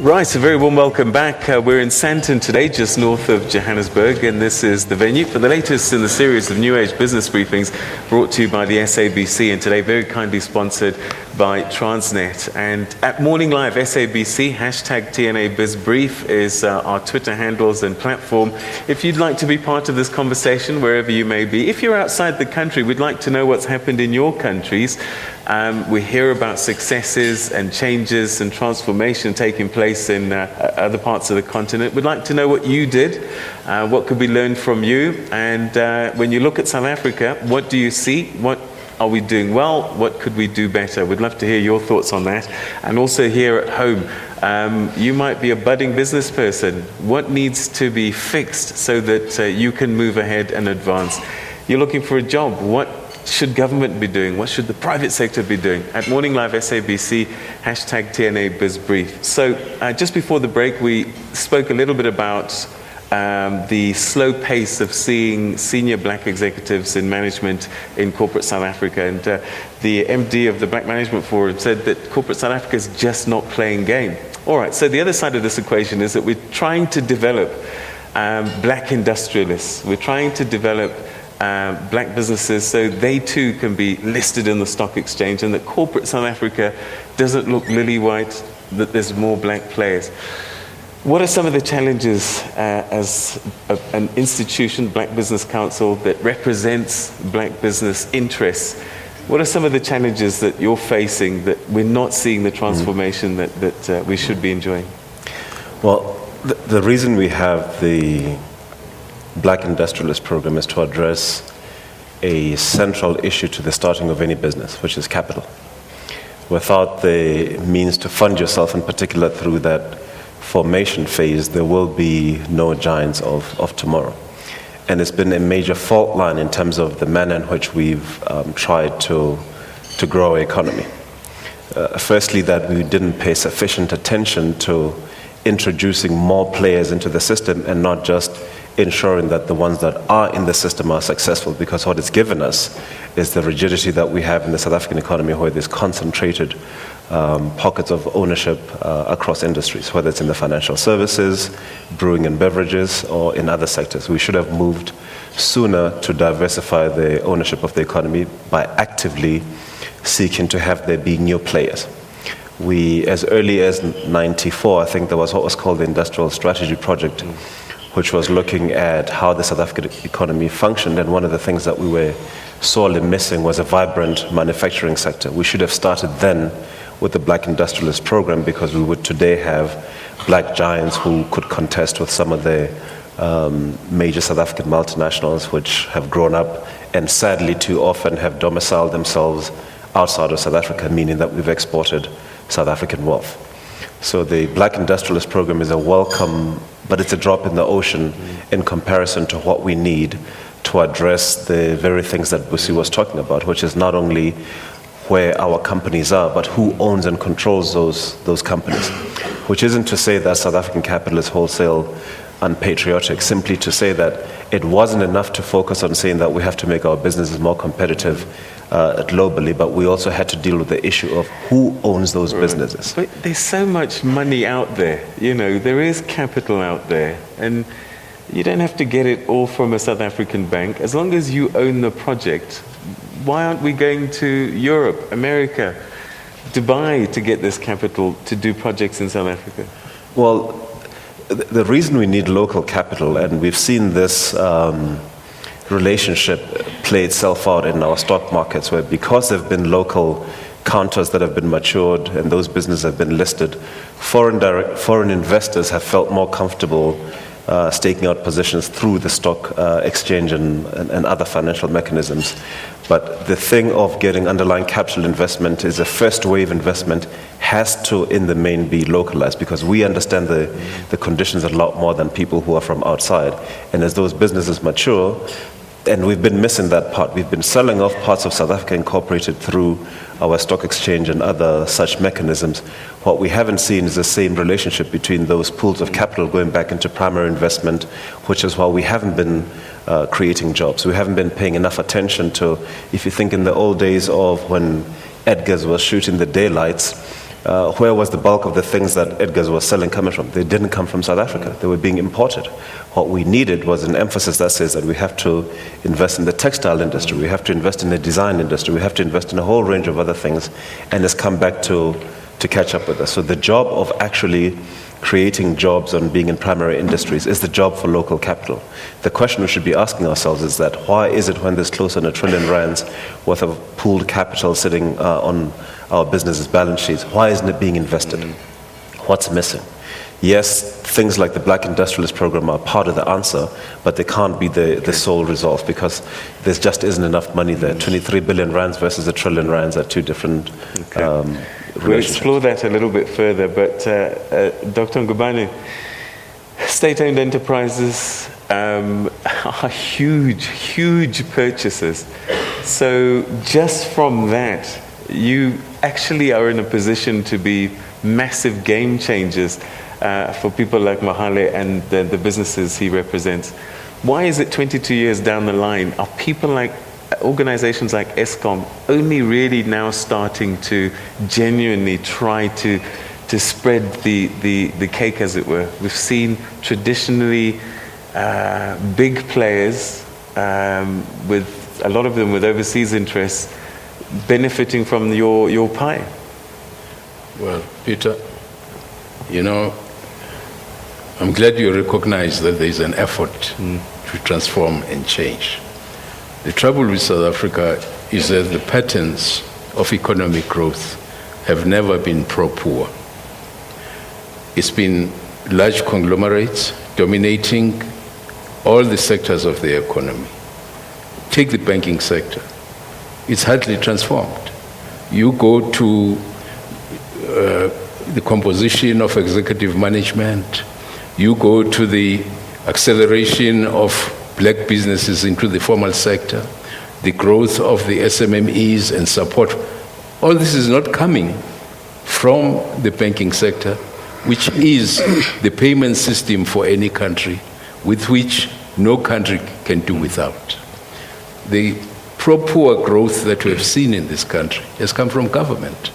Right, a very warm welcome back. We're in Sandton today, just north of Johannesburg, and this is the venue for the latest in the series of New Age business briefings brought to you by the SABC, and today very kindly sponsored by Transnet. And at Morning Live SABC, hashtag TNA BizBrief is our Twitter handles and platform. If you'd like to be part of this conversation, wherever you may be, if you're outside the country, we'd like to know what's happened in your countries. We hear about successes and changes and transformation taking place in other parts of the continent. We'd like to know what you did, what could be learned from you, and when you look at South Africa, what do you see? What are we doing well? What could we do better? We'd love to hear your thoughts on that. And also here at home, you might be a budding business person. What needs to be fixed so that you can move ahead and advance? You're looking for a job. What should government be doing? What should the private sector be doing? At Morning Live SABC, hashtag TNA BizBrief. So just before the break, we spoke a little bit about the slow pace of seeing senior black executives in management in corporate South Africa. And the MD of the Black Management Forum said that corporate South Africa is just not playing game. All right, so the other side of this equation is that we're trying to develop black industrialists. We're trying to develop black businesses so they too can be listed in the stock exchange, and that corporate South Africa doesn't look lily white, that there's more black players. What are some of the challenges as an institution, Black Business Council, that represents black business interests? What are some of the challenges that you're facing that we're not seeing the transformation that we should be enjoying? Well, the reason we have the Black Industrialist Program is to address a central issue to the starting of any business, which is capital. Without the means to fund yourself, in particular through that formation phase, there will be no giants of tomorrow. And it's been a major fault line in terms of the manner in which we've tried to grow our economy. Firstly, that we didn't pay sufficient attention to introducing more players into the system and not just ensuring that the ones that are in the system are successful, because what it's given us is the rigidity that we have in the South African economy, where there's concentrated pockets of ownership across industries, whether it's in the financial services, brewing and beverages, or in other sectors. We should have moved sooner to diversify the ownership of the economy by actively seeking to have there be new players. We, as early as '94, I think there was what was called the Industrial Strategy Project, which was looking at how the South African economy functioned, and one of the things that we were sorely missing was a vibrant manufacturing sector. We should have started then with the Black Industrialist Program, because we would today have black giants who could contest with some of the major South African multinationals which have grown up and sadly too often have domiciled themselves outside of South Africa, meaning that we've exported South African wealth. So the Black Industrialist Program is a welcome, but it's a drop in the ocean in comparison to what we need to address the very things that Busi was talking about, which is not only where our companies are, but who owns and controls those companies. Which isn't to say that South African capital is wholesale unpatriotic, simply to say that it wasn't enough to focus on saying that we have to make our businesses more competitive globally, but we also had to deal with the issue of who owns those businesses. But there's so much money out there, you know, there is capital out there, and you don't have to get it all from a South African bank. As long as you own the project, why aren't we going to Europe, America, Dubai to get this capital to do projects in South Africa? Well, the reason we need local capital, and we've seen this relationship play itself out in our stock markets, where because there have been local counters that have been matured and those businesses have been listed, foreign investors have felt more comfortable staking out positions through the stock exchange and other financial mechanisms. But the thing of getting underlying capital investment is a first wave investment has to, in the main, be localized, because we understand the conditions a lot more than people who are from outside. And as those businesses mature, and we've been missing that part. We've been selling off parts of South Africa Incorporated through our stock exchange and other such mechanisms. What we haven't seen is the same relationship between those pools of capital going back into primary investment, which is why we haven't been creating jobs. We haven't been paying enough attention to, if you think in the old days of when Edgar's was shooting the daylights, Where was the bulk of the things that Edgar's was selling coming from? They didn't come from South Africa. They were being imported. What we needed was an emphasis that says that we have to invest in the textile industry, we have to invest in the design industry, we have to invest in a whole range of other things, and it's come back to catch up with us. So the job of actually creating jobs and being in primary industries is the job for local capital. The question we should be asking ourselves is that why is it when there's close on R1 trillion worth of pooled capital sitting on our businesses' balance sheets, why isn't it being invested? What's missing? Yes, things like the Black Industrialist Program are part of the answer, but they can't be the sole resolve because there just isn't enough money there. 23 billion rands versus R1 trillion are two different We'll explore that a little bit further, but Dr. Ngubane, state-owned enterprises are huge purchases. So just from that, you actually are in a position to be massive game changers for people like Mohale and the businesses he represents. Why is it 22 years down the line, are people like organizations like Eskom only really now starting to genuinely try to spread the cake, as it were? We've seen traditionally big players, with a lot of them with overseas interests, benefiting from your pie. Well, Peter, you know, I'm glad you recognize that there's an effort to transform and change. The trouble with South Africa is that the patterns of economic growth have never been pro-poor. It's been large conglomerates dominating all the sectors of the economy. Take the banking sector. It's hardly transformed. You go to the composition of executive management, you go to the acceleration of black businesses into the formal sector, the growth of the SMMEs and support. All this is not coming from the banking sector, which is the payment system for any country, with which no country can do without. The pro-poor growth that we have seen in this country has come from government,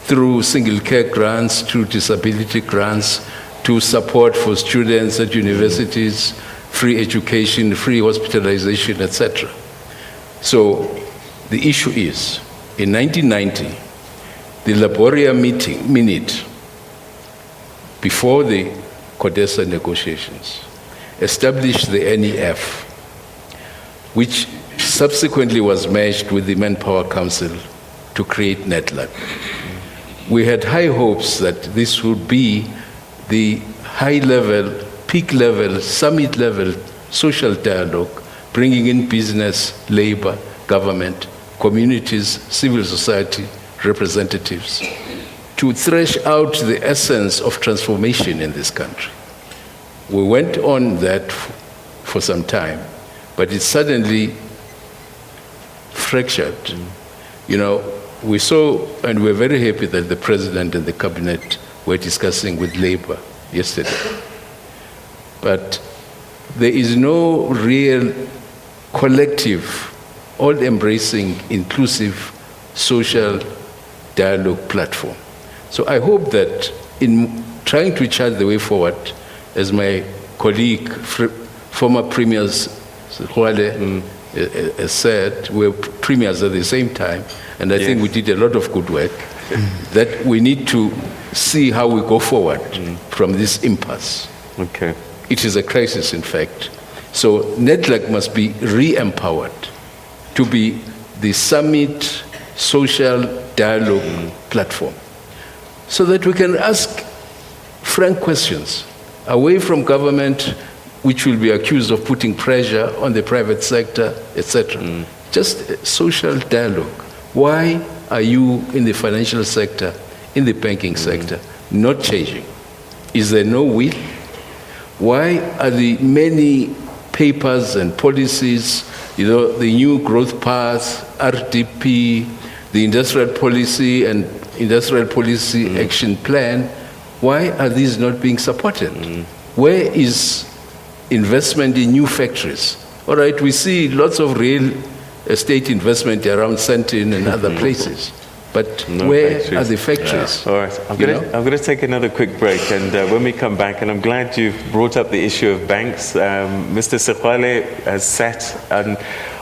through single care grants, through disability grants, to support for students at universities, free education, free hospitalization, etc. So the issue is, in 1990, the Laboria minute before the CODESA negotiations established the NEF, which subsequently was merged with the Manpower Council to create NETLAC. We had high hopes that this would be the high-level, peak-level, summit-level social dialogue, bringing in business, labor, government, communities, civil society, representatives, to thresh out the essence of transformation in this country. We went on that for some time, but it suddenly fractured. You know, we saw, and we're very happy that the president and the cabinet were discussing with labor yesterday. But there is no real collective, all-embracing, inclusive social dialogue platform. So I hope that in trying to chart the way forward, as my colleague, former premiers, Howa, has said, we're premiers at the same time, and I think we did a lot of good work, that we need to see how we go forward from this impasse. Okay. It is a crisis, in fact. So NETLAC must be re-empowered to be the summit social dialogue platform, so that we can ask frank questions away from government, which will be accused of putting pressure on the private sector, etc. Just social dialogue. Why are you in the financial sector, in the banking sector, not changing? Is there no will? Why are the many papers and policies, the new growth path, RDP, the industrial policy and industrial policy action plan, why are these not being supported? Where is investment in new factories? All right, we see lots of real estate investment around Sandton and other places, but No where factories. are the factories? All right, I'm You going to take another quick break, and when we come back, and I'm glad you've brought up the issue of banks. Mr. Sexwale has sat on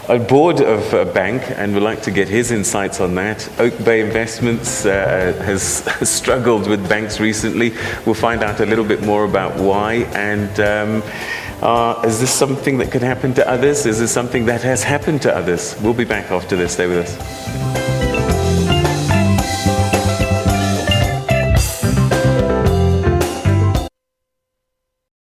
a board of a bank, and we'd like to get his insights on that. Oakbay Investments has struggled with banks recently. We'll find out a little bit more about why, and is this something that could happen to others? Is this something that has happened to others? We'll be back after this. Stay with us.